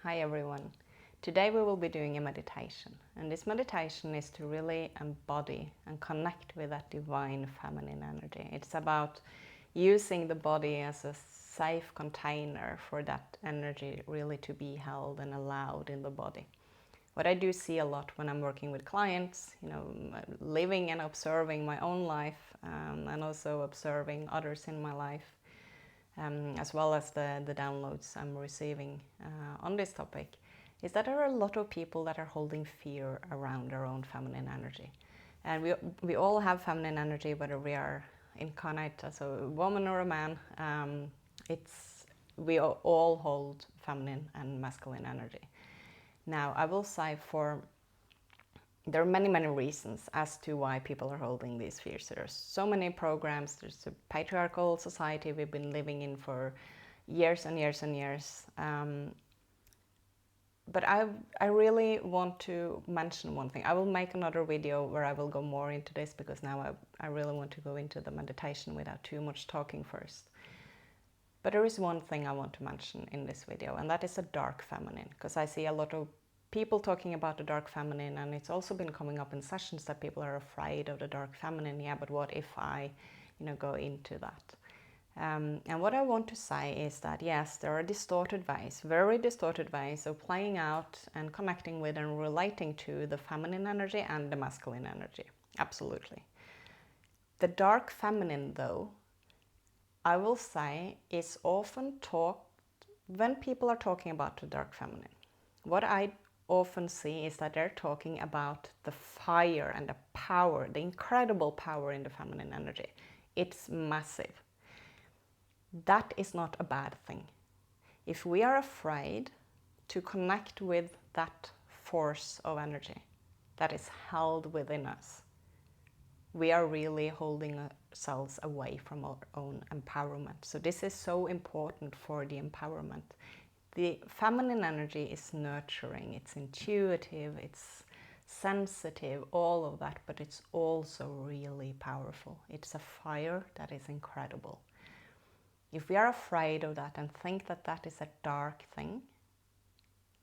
Hi everyone. Today we will be doing a meditation, and this meditation is to really embody and connect with that divine feminine energy. It's about using the body as a safe container for that energy really to be held and allowed in the body. What I do see a lot when I'm working with clients, living and observing my own life, and also observing others in my life, as well as the downloads I'm receiving on this topic, is that there are a lot of people that are holding fear around their own feminine energy. And we all have feminine energy, whether we are incarnate as a woman or a man. We all hold feminine and masculine energy. Now, I will say there are many reasons as to why people are holding these fears. There's so many programs. There's a patriarchal society we've been living in for years and years and years. But I really want to mention one thing. I will make another video where I will go more into this, because now I really want to go into the meditation without too much talking first. But there is one thing I want to mention in this video, and that is a dark feminine, because I see a lot of people talking about the dark feminine, and it's also been coming up in sessions that people are afraid of the dark feminine. Yeah, but what if I, go into that? And what I want to say is that yes, there are distorted ways, very distorted ways of playing out and connecting with and relating to the feminine energy and the masculine energy. Absolutely. The dark feminine, though, I will say, is often talked when people are talking about the dark feminine. What I often see is that they're talking about the fire and the power, the incredible power in the feminine energy. It's massive. That is not a bad thing. If we are afraid to connect with that force of energy that is held within us, we are really holding ourselves away from our own empowerment. So this is so important for the empowerment. The feminine energy is nurturing, it's intuitive, it's sensitive, all of that, but it's also really powerful. It's a fire that is incredible. If we are afraid of that and think that that is a dark thing,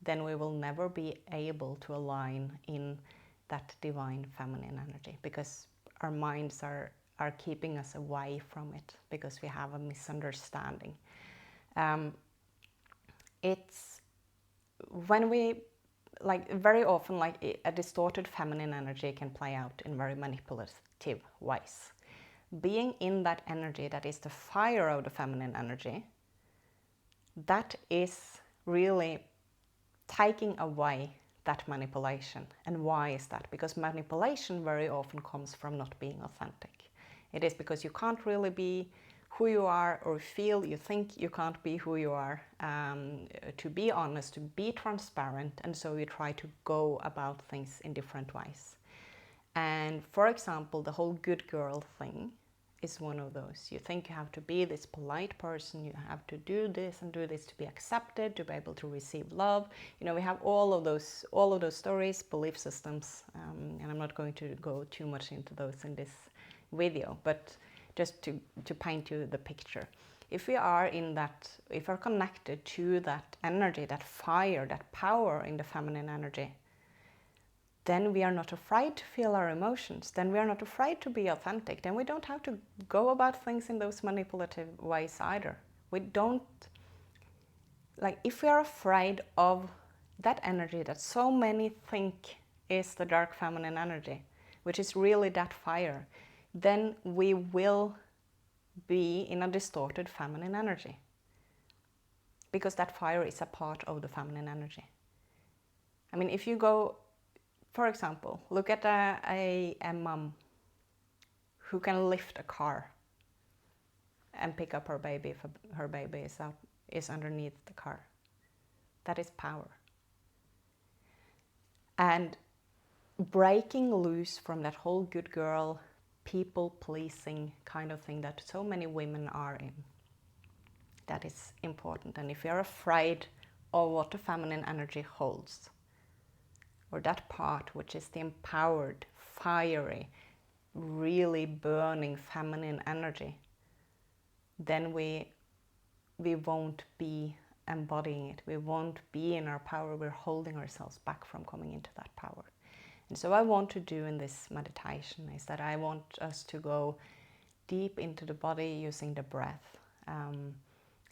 then we will never be able to align in that divine feminine energy, because our minds are keeping us away from it, because we have a misunderstanding. It's when we, very often, a distorted feminine energy can play out in very manipulative ways. Being in that energy that is the fire of the feminine energy, that is really taking away that manipulation. And why is that? Because manipulation very often comes from not being authentic. It is because you can't really be who you are, or you think you can't be who you are, to be honest, to be transparent, and so you try to go about things in different ways. And for example, the whole good girl thing is one of those. You think you have to be this polite person, you have to do this and do this to be accepted, to be able to receive love. We have all of those stories, belief systems, and I'm not going to go too much into those in this video, but just to paint you the picture. If we are connected to that energy, that fire, that power in the feminine energy, then we are not afraid to feel our emotions. Then we are not afraid to be authentic. Then we don't have to go about things in those manipulative ways either. We don't, if we are afraid of that energy that so many think is the dark feminine energy, which is really that fire, then we will be in a distorted feminine energy, because that fire is a part of the feminine energy. I mean, if you go, for example, look at a mom who can lift a car and pick up her baby if her baby is underneath the car. That is power. And breaking loose from that whole good girl, people-pleasing kind of thing that so many women are in, that is important. And if you're afraid of what the feminine energy holds, or that part which is the empowered, fiery, really burning feminine energy, then we won't be embodying it. We won't be in our power. We're holding ourselves back from coming into that power. And so what I want to do in this meditation is that I want us to go deep into the body using the breath.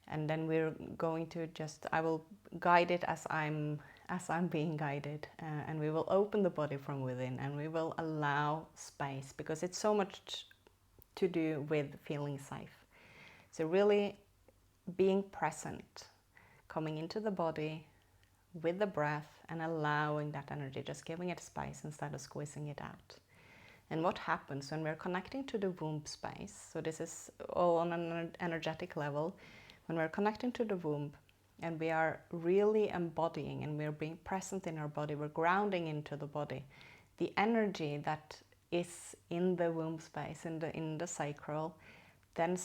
And then we're going to I will guide it as I'm being guided, and we will open the body from within, and we will allow space, because it's so much to do with feeling safe. So really being present, coming into the body with the breath and allowing that energy, just giving it space instead of squeezing it out. And what happens when we're connecting to the womb space, so this is all on an energetic level, when we're connecting to the womb and we are really embodying and we're being present in our body, we're grounding into the body, the energy that is in the womb space, in the sacral, then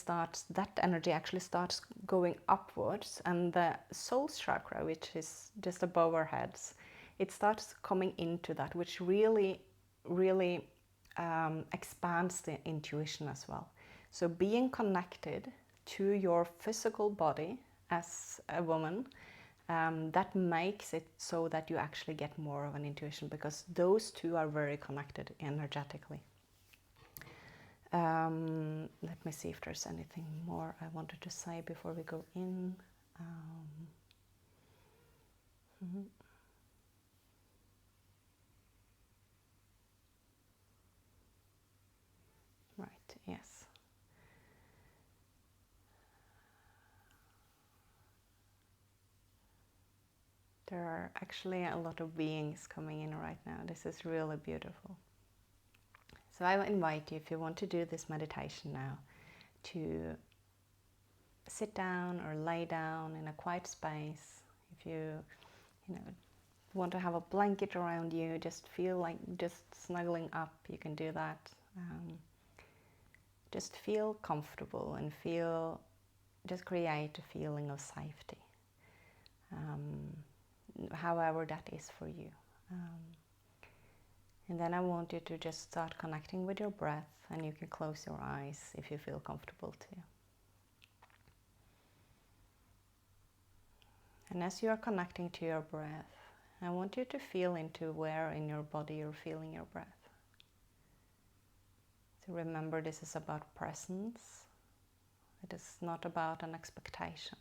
that energy actually starts going upwards, and the soul chakra, which is just above our heads, it starts coming into that, which really, really expands the intuition as well. So being connected to your physical body as a woman, that makes it so that you actually get more of an intuition, because those two are very connected energetically. Let me see if there's anything more I wanted to say before we go in. Right, yes. There are actually a lot of beings coming in right now. This is really beautiful. So I will invite you, if you want to do this meditation now, to sit down or lay down in a quiet space. If you want to have a blanket around you, just feel like just snuggling up, you can do that. Just feel comfortable and just create a feeling of safety, however that is for you. And then I want you to just start connecting with your breath, and you can close your eyes if you feel comfortable too. And as you are connecting to your breath, I want you to feel into where in your body you're feeling your breath. So remember, this is about presence. It is not about an expectation.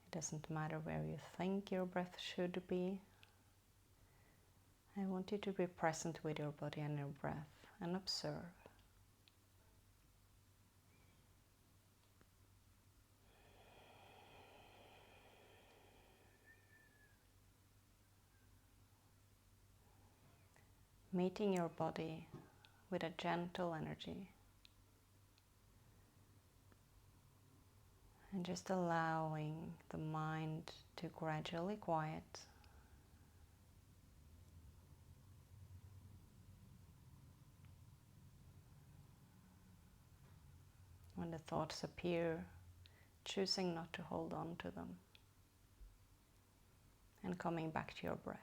It doesn't matter where you think your breath should be. I want you to be present with your body and your breath and observe. Meeting your body with a gentle energy. And just allowing the mind to gradually quiet. When the thoughts appear, choosing not to hold on to them. And coming back to your breath.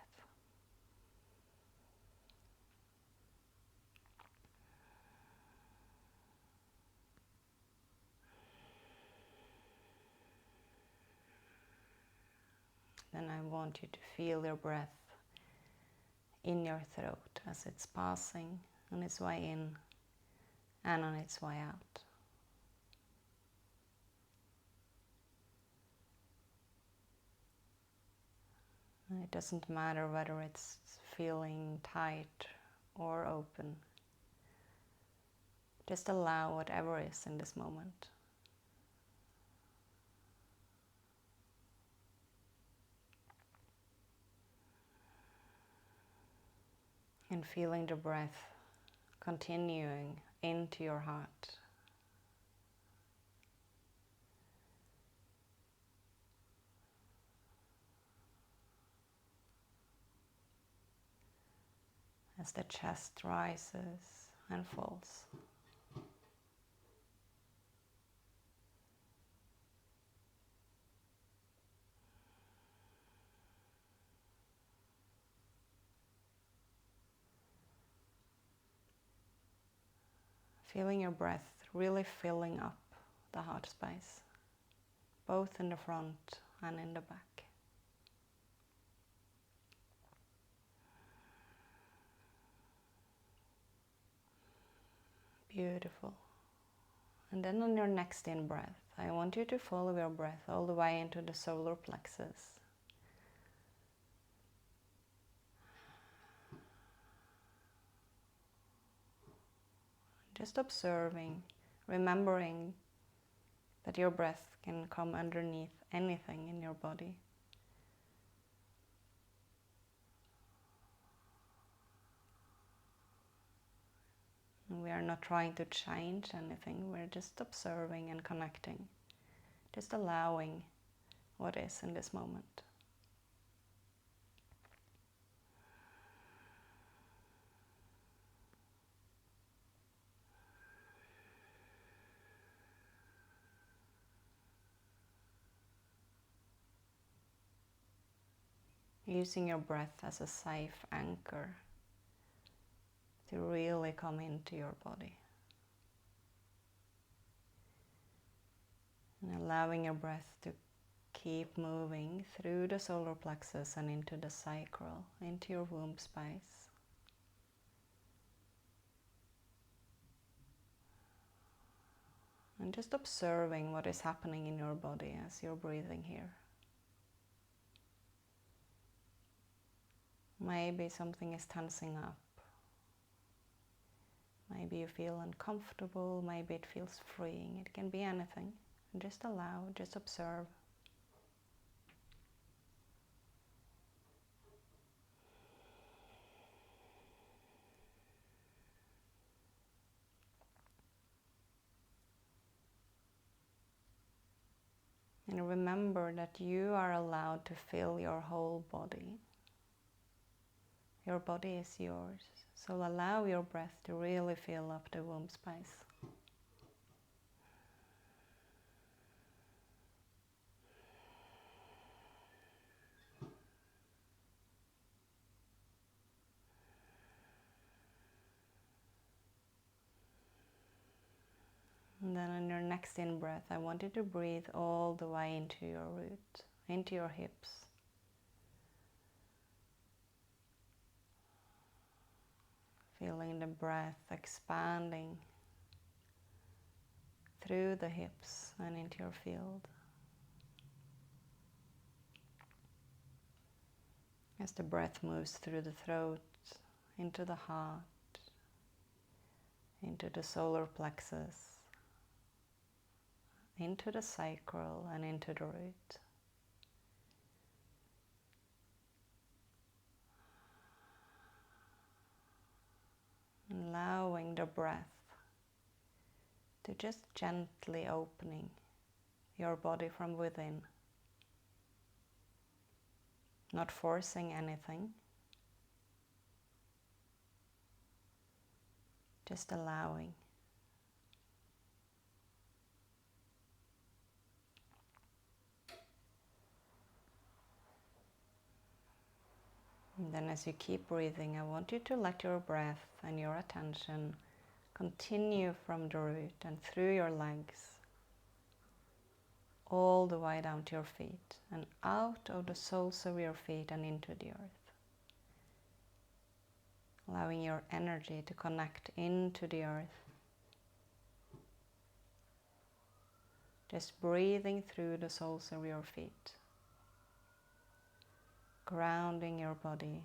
Then I want you to feel your breath in your throat as it's passing on its way in and on its way out. And it doesn't matter whether it's feeling tight or open. Just allow whatever is in this moment. And feeling the breath continuing into your heart. As the chest rises and falls. Feeling your breath really filling up the heart space, both in the front and in the back. Beautiful. And then on your next in-breath, I want you to follow your breath all the way into the solar plexus. Just observing, remembering that your breath can come underneath anything in your body. And we are not trying to change anything, we're just observing and connecting, just allowing what is in this moment. Using your breath as a safe anchor to really come into your body. And allowing your breath to keep moving through the solar plexus and into the sacral, into your womb space. And just observing what is happening in your body as you're breathing here. Maybe something is tensing up. Maybe you feel uncomfortable, maybe it feels freeing. It can be anything. And just allow, just observe. And remember that you are allowed to feel your whole body. Your body is yours. So allow your breath to really fill up the womb space. And then on your next in-breath, I want you to breathe all the way into your root, into your hips. Feeling the breath expanding through the hips and into your field. As the breath moves through the throat, into the heart, into the solar plexus, into the sacral and into the root. Allowing the breath to just gently opening your body from within. Not forcing anything. Just allowing. And then as you keep breathing, I want you to let your breath and your attention continue from the root and through your legs, all the way down to your feet and out of the soles of your feet and into the earth. Allowing your energy to connect into the earth. Just breathing through the soles of your feet. Grounding your body.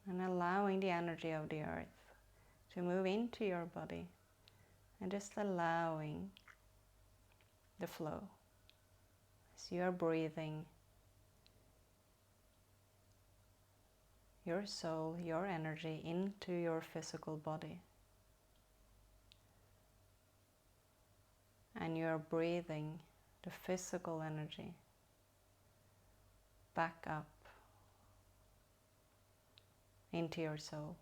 And allowing the energy of the earth to move into your body. And just allowing the flow. As you are breathing, your soul, your energy into your physical body. And you are breathing the physical energy back up into your soul.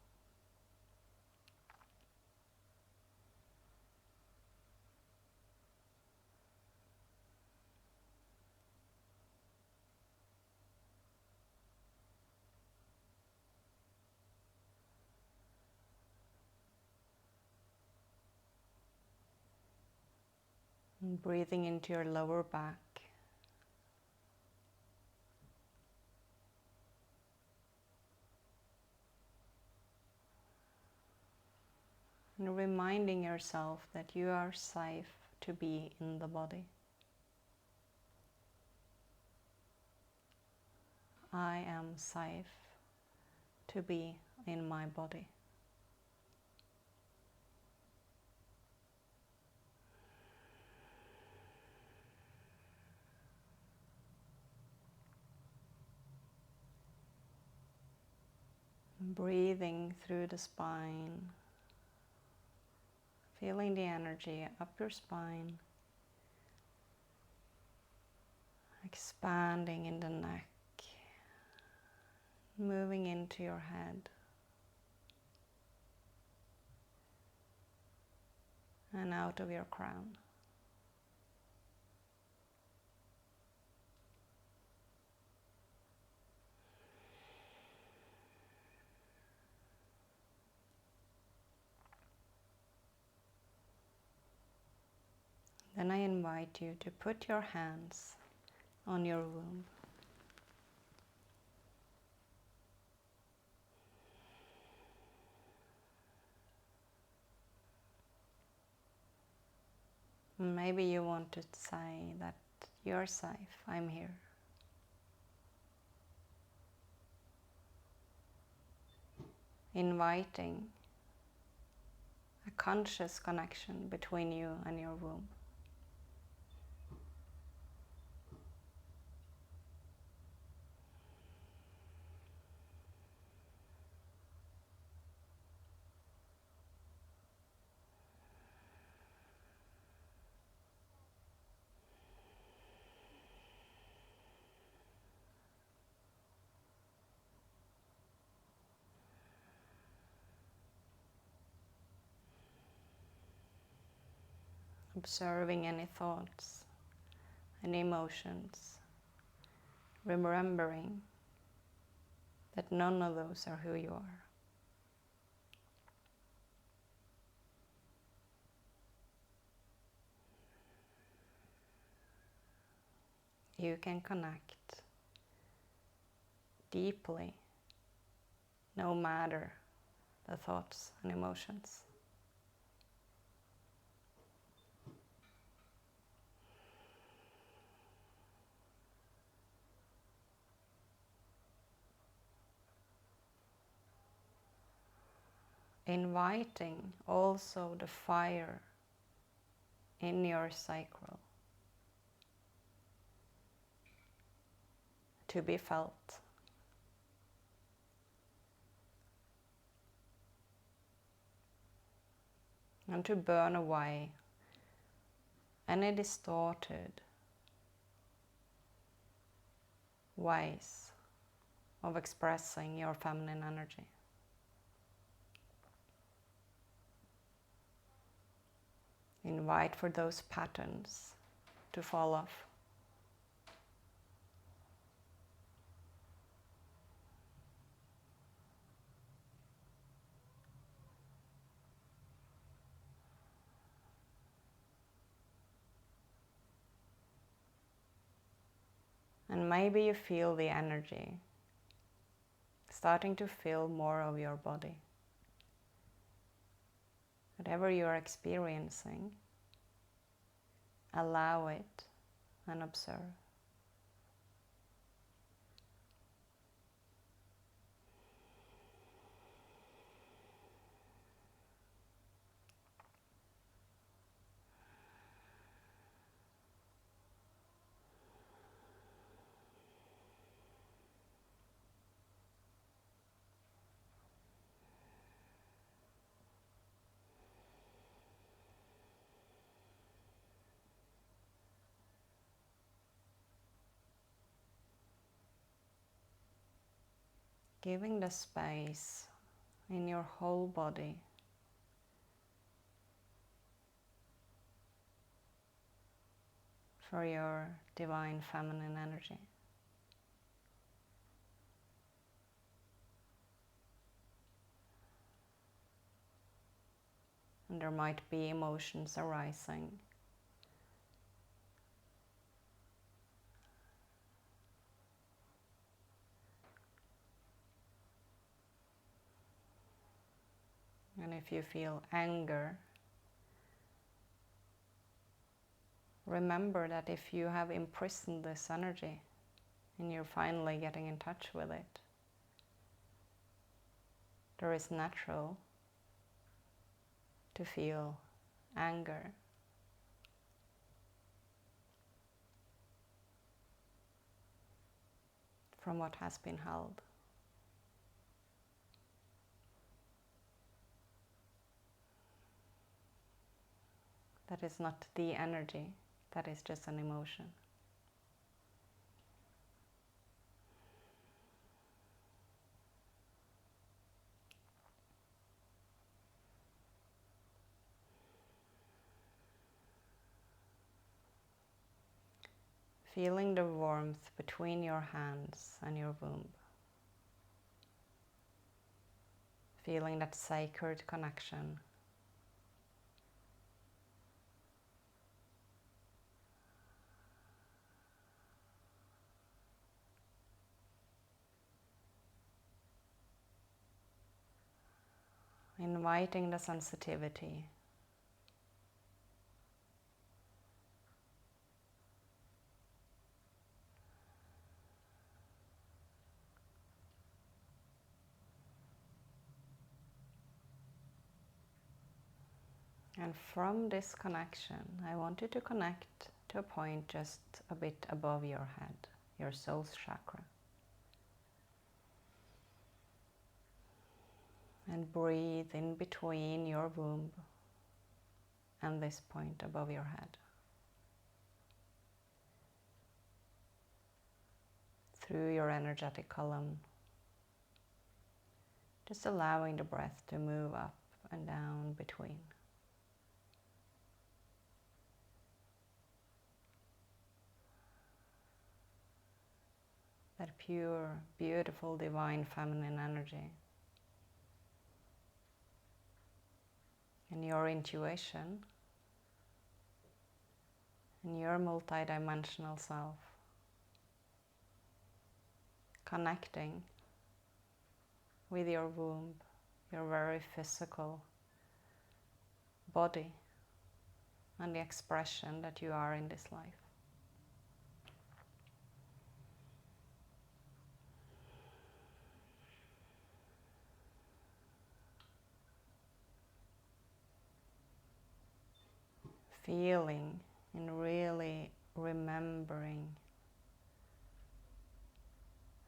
And breathing into your lower back. And reminding yourself that you are safe to be in the body. I am safe to be in my body. Breathing through the spine, feeling the energy up your spine, expanding in the neck, moving into your head, and out of your crown. Then I invite you to put your hands on your womb. Maybe you want to say that you're safe, I'm here. Inviting a conscious connection between you and your womb. Observing any thoughts, any emotions, remembering that none of those are who you are. You can connect deeply, no matter the thoughts and emotions. Inviting also the fire in your sacral to be felt. And to burn away any distorted ways of expressing your feminine energy. Invite for those patterns to fall off. And maybe you feel the energy starting to fill more of your body. Whatever you are experiencing, allow it and observe. Giving the space in your whole body for your divine feminine energy. And there might be emotions arising And if you feel anger, remember that if you have imprisoned this energy and you're finally getting in touch with it, there is natural to feel anger. From what has been held. That is not the energy, that is just an emotion. Feeling the warmth between your hands and your womb. Feeling that sacred connection. Inviting the sensitivity. And from this connection, I want you to connect to a point just a bit above your head, your soul's chakra. And breathe in between your womb and this point above your head. Through your energetic column, just allowing the breath to move up and down between. That pure, beautiful, divine feminine energy. And your intuition and your multidimensional self connecting with your womb, your very physical body and the expression that you are in this life. Feeling and really remembering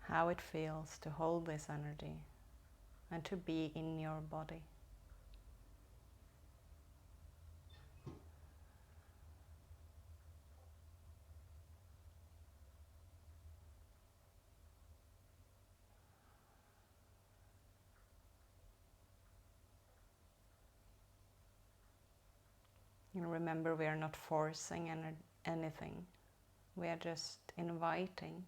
how it feels to hold this energy and to be in your body. And remember, we are not forcing anything. We are just inviting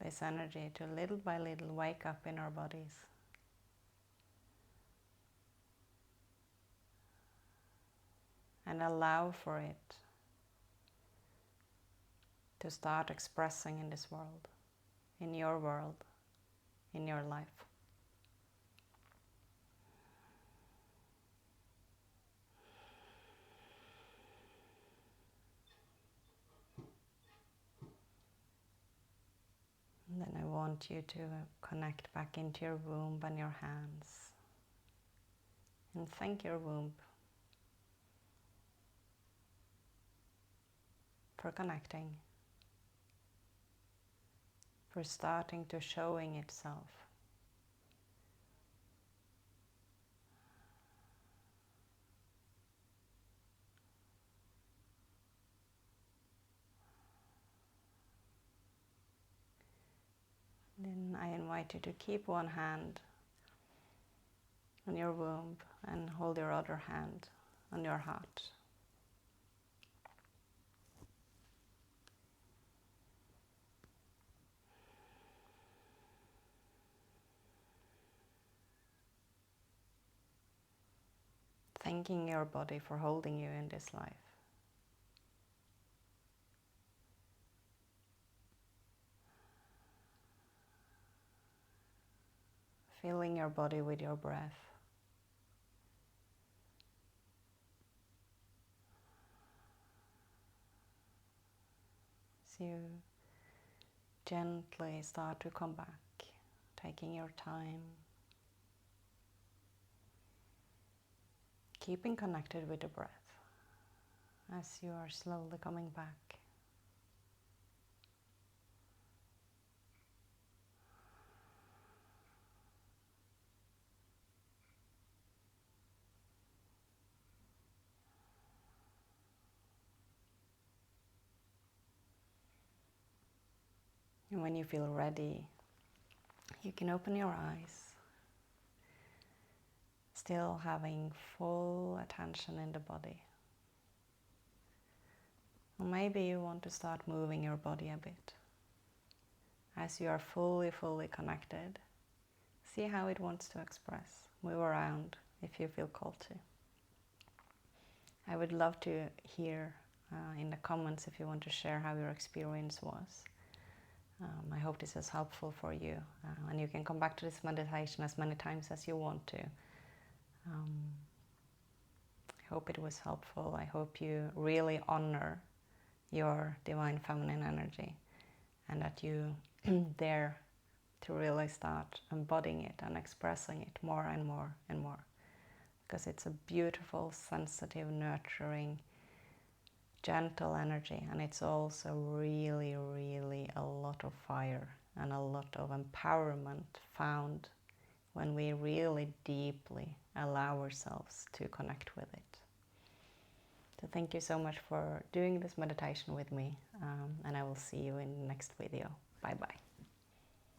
this energy to little by little wake up in our bodies. And allow for it to start expressing in this world, in your world, in your life. And then I want you to connect back into your womb and your hands. And thank your womb for connecting, for starting to showing itself. Then I invite you to keep one hand on your womb and hold your other hand on your heart. Thanking your body for holding you in this life. filling your body with your breath. So you gently start to come back, taking your time, keeping connected with the breath as you are slowly coming back. And when you feel ready, you can open your eyes, still having full attention in the body. Or maybe you want to start moving your body a bit. As you are fully connected, see how it wants to express. Move around if you feel called to. I would love to hear in the comments if you want to share how your experience was. I hope this is helpful for you, and you can come back to this meditation as many times as you want to. I hope it was helpful. I hope you really honor your divine feminine energy, and that you dare to really start embodying it and expressing it more and more and more, because it's a beautiful, sensitive, nurturing, gentle energy, and it's also really a lot of fire and a lot of empowerment found when we really deeply allow ourselves to connect with it. So thank you so much for doing this meditation with me, and I will see you in the next video. Bye bye.